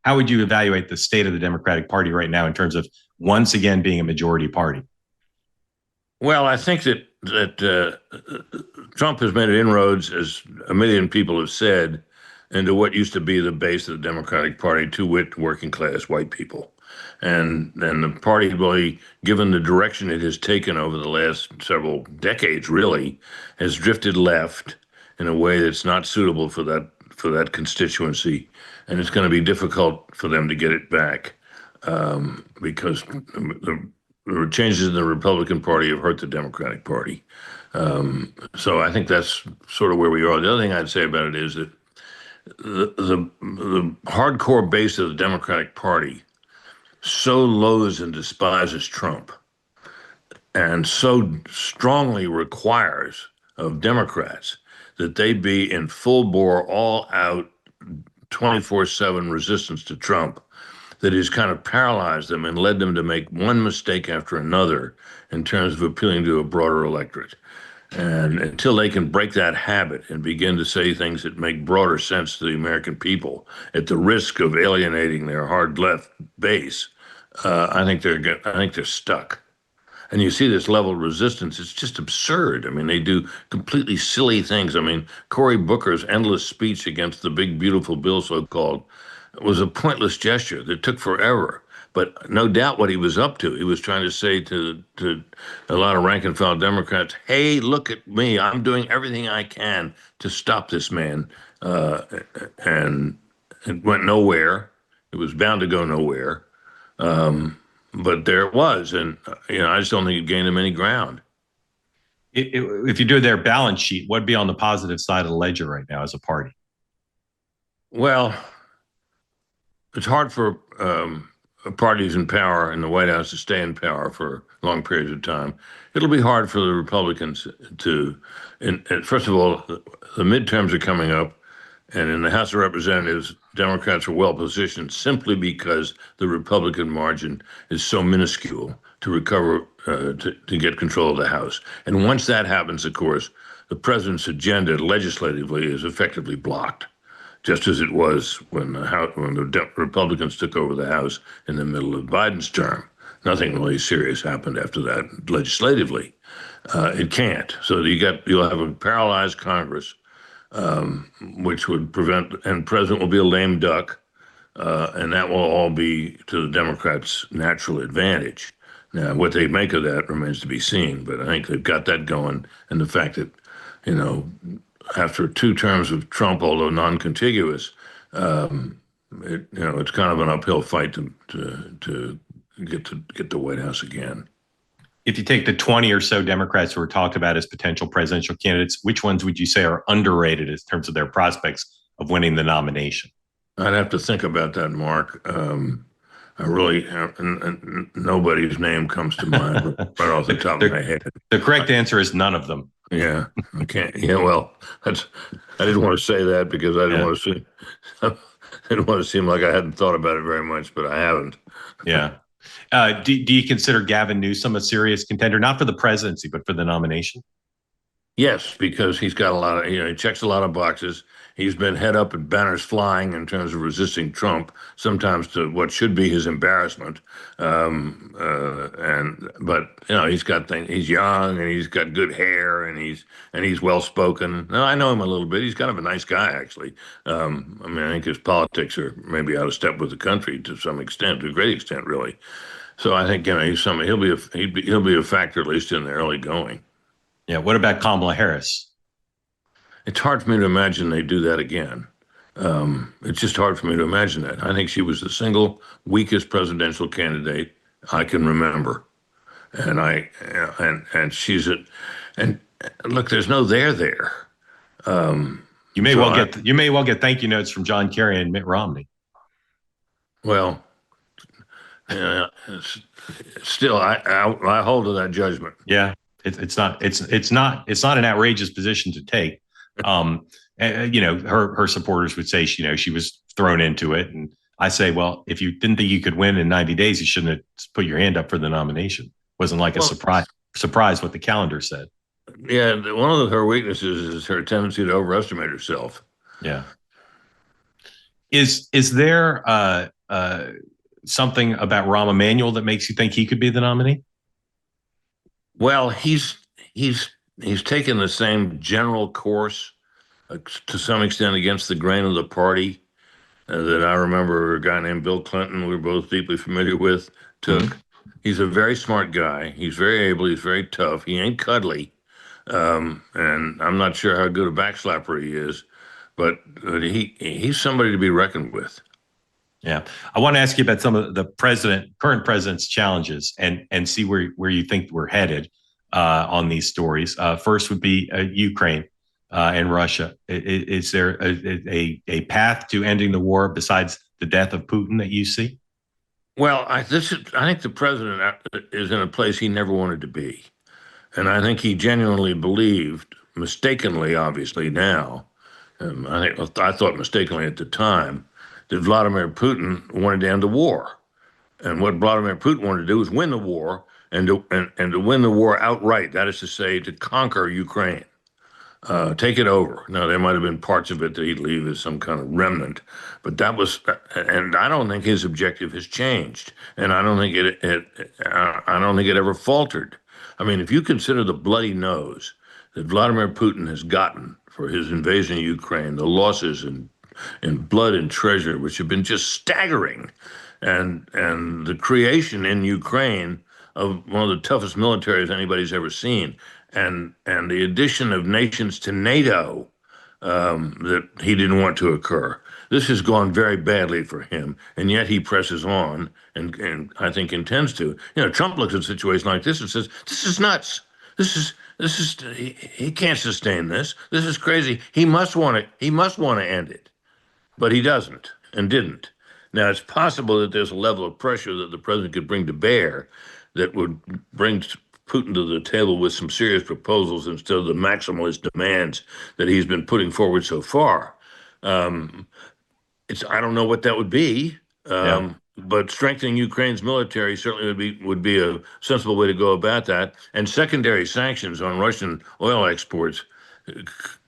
how would you evaluate the state of the Democratic Party right now in terms of once again being a majority party? Well, I think that Trump has made inroads, as a million people have said, into what used to be the base of the Democratic Party, to wit, working class white people. And the party, really, given the direction it has taken over the last several decades, really, has drifted left in a way that's not suitable for that constituency, and it's going to be difficult for them to get it back because the changes in the Republican Party have hurt the Democratic Party. So I think that's sort of where we are. The other thing I'd say about it is that the hardcore base of the Democratic Party so loathes and despises Trump and so strongly requires of Democrats that they be in full bore, all out, 24/7 resistance to Trump, that has kind of paralyzed them and led them to make one mistake after another in terms of appealing to a broader electorate. And until they can break that habit and begin to say things that make broader sense to the American people at the risk of alienating their hard left base, I think they're stuck. And you see this level of resistance, it's just absurd. I mean, they do completely silly things. I mean, Cory Booker's endless speech against the big, beautiful bill, so-called, was a pointless gesture that took forever. But no doubt what he was up to. He was trying to say to a lot of rank and file Democrats, hey, look at me. I'm doing everything I can to stop this man. And it went nowhere. It was bound to go nowhere. But there it was. And, I just don't think it gained him any ground. If you do their balance sheet, what'd be on the positive side of the ledger right now as a party? Well, it's hard for parties in power in the White House to stay in power for long periods of time. It'll be hard for the Republicans to, and first of all, the midterms are coming up, and in the House of Representatives, Democrats are well positioned simply because the Republican margin is so minuscule to recover, to get control of the House. And once that happens, of course, the president's agenda legislatively is effectively blocked, just as it was when the Republicans took over the House in the middle of Biden's term. Nothing really serious happened after that legislatively. It can't. So you'll have a paralyzed Congress, which would prevent, and president will be a lame duck, and that will all be to the Democrats' natural advantage. Now, what they make of that remains to be seen, but I think they've got that going, and the fact that, after 2 terms of Trump, although non-contiguous, it's kind of an uphill fight to get the White House again. If you take the 20 or so Democrats who are talked about as potential presidential candidates, which ones would you say are underrated in terms of their prospects of winning the nomination? I'd have to think about that, Mark. I really, nobody's name comes to mind right off the top of my head. The correct answer is none of them. Yeah, I can't. Yeah, well, I didn't want to say that because I didn't want to seem like I hadn't thought about it very much, but I haven't. Yeah. Do you consider Gavin Newsom a serious contender, not for the presidency, but for the nomination? Yes, because he's got a lot of, he checks a lot of boxes. He's been head up and banners flying in terms of resisting Trump, sometimes to what should be his embarrassment. But he's got things. He's young and he's got good hair and he's well spoken. Now, I know him a little bit. He's kind of a nice guy, actually. I think his politics are maybe out of step with the country to some extent, to a great extent, really. So I think he's somebody. He'll be a factor at least in the early going. Yeah. What about Kamala Harris? It's hard for me to imagine they do that again. It's just hard for me to imagine that. I think she was the single weakest presidential candidate I can remember, and she's and look, there's no there. You may well get thank you notes from John Kerry and Mitt Romney. Well, still, I hold to that judgment. Yeah. It's not an outrageous position to take. Her supporters would say she was thrown into it, and I say, well, if you didn't think you could win in 90 days, you shouldn't have put your hand up for the nomination. It wasn't like a surprise what the calendar said. Yeah, one of her weaknesses is her tendency to overestimate herself. Yeah. Is there something about Rahm Emanuel that makes you think he could be the nominee? Well, he's he's taken the same general course to some extent against the grain of the party that I remember a guy named Bill Clinton, we were both deeply familiar with, took. Hmm. He's a very smart guy. He's very able. He's very tough. He ain't cuddly. And I'm not sure how good a backslapper he is, but he's somebody to be reckoned with. Yeah, I want to ask you about some of the current president's challenges, and see where you think we're headed on these stories. First would be Ukraine and Russia. Is there a path to ending the war besides the death of Putin that you see? Well, I think the president is in a place he never wanted to be. And I think he genuinely believed, mistakenly, obviously now, I thought mistakenly at the time, that Vladimir Putin wanted to end the war. And what Vladimir Putin wanted to do was win the war and to win the war outright. That is to say, to conquer Ukraine, take it over. Now, there might have been parts of it that he'd leave as some kind of remnant, but and I don't think his objective has changed. And I don't think it ever faltered. I mean, if you consider the bloody nose that Vladimir Putin has gotten for his invasion of Ukraine, the losses in blood and treasure, which have been just staggering, and the creation in Ukraine of one of the toughest militaries anybody's ever seen, and the addition of nations to NATO that he didn't want to occur. This has gone very badly for him, and yet he presses on, and I think intends to. Trump looks at a situation like this and says, "This is nuts. He can't sustain this. This is crazy. He must want it. He must want to end it." But he doesn't and didn't. Now, it's possible that there's a level of pressure that the president could bring to bear that would bring Putin to the table with some serious proposals instead of the maximalist demands that he's been putting forward so far. Um, I don't know what that would be, Yeah. but strengthening Ukraine's military certainly would be a sensible way to go about that. And secondary sanctions on Russian oil exports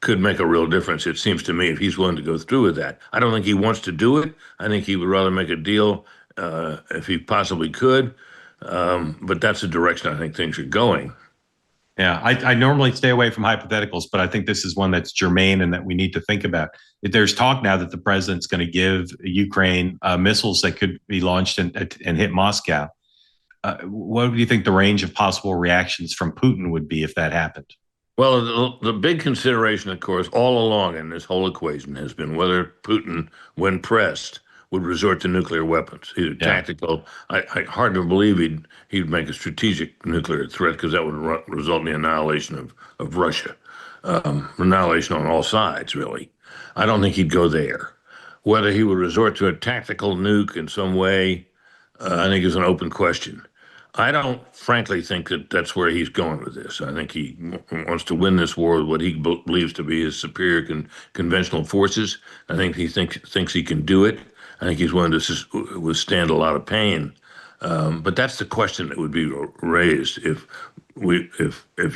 could make a real difference, it seems to me, if he's willing to go through with that. I don't think he wants to do it. I think he would rather make a deal if he possibly could. But that's the direction I think things are going. Yeah, I normally stay away from hypotheticals, but I think this is one that's germane and that we need to think about. There's talk now that the president's going to give Ukraine missiles that could be launched and hit Moscow. What do you think the range of possible reactions from Putin would be if that happened? Well, the big consideration, of course, all along in this whole equation has been whether Putin, when pressed, would resort to nuclear weapons, either Yeah. tactical. I hard to believe he'd make a strategic nuclear threat because that would result in the annihilation of Russia, annihilation on all sides, really. I don't think he'd go there. Whether he would resort to a tactical nuke in some way, I think is an open question. I don't frankly think that that's where he's going with this. I think he wants to win this war with what he believes to be his superior conventional forces. I think he thinks he can do it. I think he's willing to withstand a lot of pain. But that's the question that would be raised if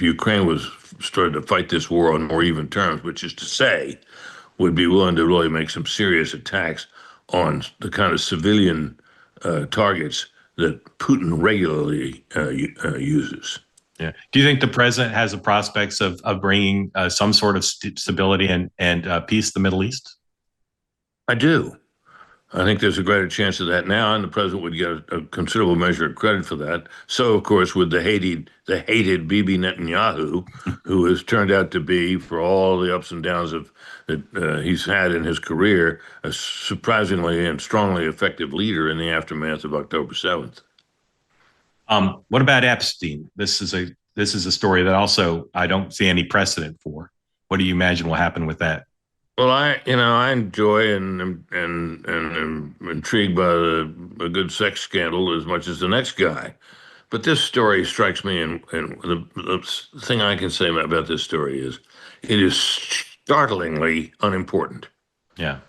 Ukraine was started to fight this war on more even terms, which is to say, would be willing to really make some serious attacks on the kind of civilian targets that Putin regularly uses. Yeah. Do you think the president has the prospects of bringing some sort of stability and peace to the Middle East? I do. I think there's a greater chance of that now, and the president would get a considerable measure of credit for that. So, of course, with the hated Bibi Netanyahu, who has turned out to be, for all the ups and downs that he's had in his career, a surprisingly and strongly effective leader in the aftermath of October 7th. What about Epstein? This is a story that also I don't see any precedent for. What do you imagine will happen with that? Well, I enjoy and am intrigued by a good sex scandal as much as the next guy. But this story strikes me, and the thing I can say about this story is it is startlingly unimportant. Yeah.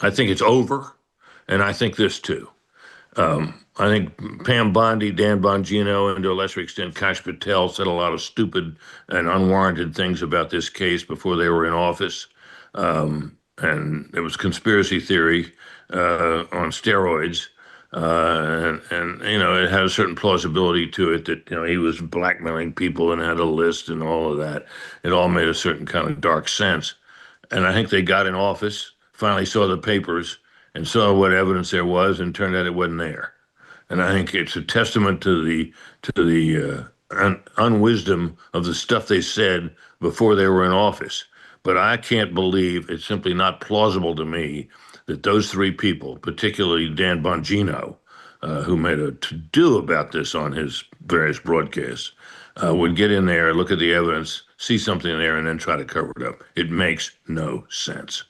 I think it's over, and I think this too. I think Pam Bondi, Dan Bongino, and to a lesser extent Kash Patel said a lot of stupid and unwarranted things about this case before they were in office. and it was conspiracy theory on steroids. And it had a certain plausibility to it that he was blackmailing people and had a list and all of that. It all made a certain kind of dark sense. And I think they got in office, finally saw the papers, and saw what evidence there was, and turned out it wasn't there. And I think it's a testament to the unwisdom of the stuff they said before they were in office. But I can't believe, it's simply not plausible to me that those three people, particularly Dan Bongino, who made a to-do about this on his various broadcasts, would get in there, look at the evidence, see something there, and then try to cover it up. It makes no sense.